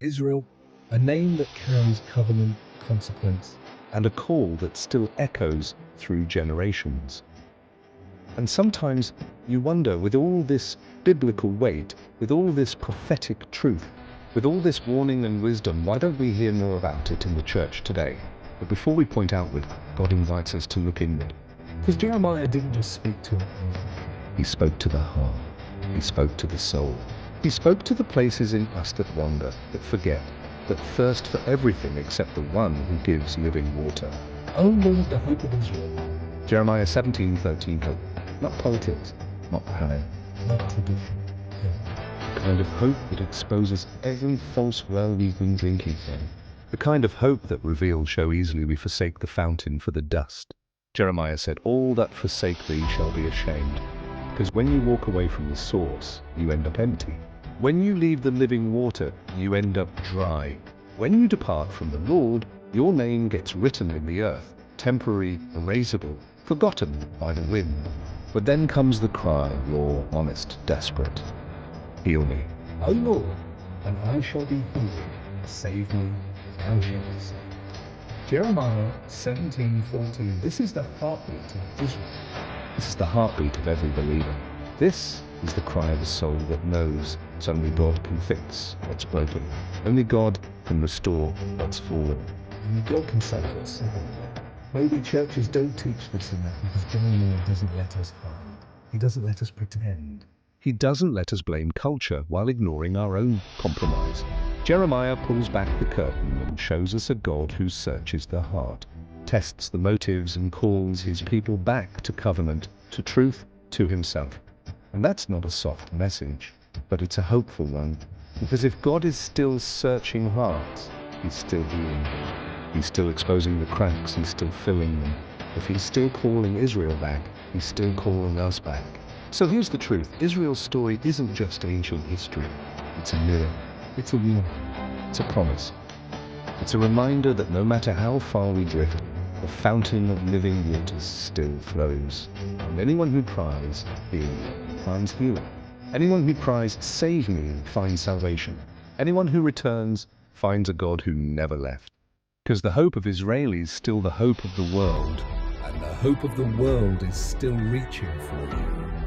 Israel, a name that carries covenant, consequence, and a call that still echoes through generations. And sometimes you wonder, with all this biblical weight, with all this prophetic truth, with all this warning and wisdom, why don't we hear more about it in the church today? But before we point outward, God invites us to look inward. Because Jeremiah didn't just speak to it. He spoke to the heart. He spoke to the soul. He spoke to the places in us that wander, that forget, that thirst for everything except the one who gives living water. Oh Lord, the hope of Israel. Jeremiah 17:13 hope. Not politics, not power. Not tradition. The kind of hope that exposes every false well we've been drinking from. The kind of hope that reveals so easily we forsake the fountain for the dust. Jeremiah said, "All that forsake thee shall be ashamed." Because when you walk away from the source, you end up empty. When you leave the living water, you end up dry. When you depart from the Lord, your name gets written in the earth, temporary, erasable, forgotten by the wind. But then comes the cry, raw, honest, desperate. Heal me. O Lord, and I shall be healed. Save me, thou shalt be saved. Jeremiah 17:14. This is the heartbeat of Israel. This is the heartbeat of every believer. This is the cry of a soul that knows that only God can fix what's broken. Only God can restore what's fallen. And God can save us. Maybe churches don't teach this enough because Jeremiah doesn't let us hide. He doesn't let us pretend. He doesn't let us blame culture while ignoring our own compromise. Jeremiah pulls back the curtain and shows us a God who searches the heart, tests the motives, and calls his people back to covenant, to truth, to himself. And that's not a soft message, but it's a hopeful one. Because if God is still searching hearts, he's still healing. He's still exposing the cracks, he's still filling them. If he's still calling Israel back, he's still calling us back. So here's the truth. Israel's story isn't just ancient history. It's a mirror. It's a warning. It's a promise. It's a reminder that no matter how far we drift, the fountain of living waters still flows. And anyone who cries, "Heal me," finds healing. Anyone who cries, "Save me," finds salvation. Anyone who returns finds a God who never left. Because the hope of Israel is still the hope of the world. And the hope of the world is still reaching for you.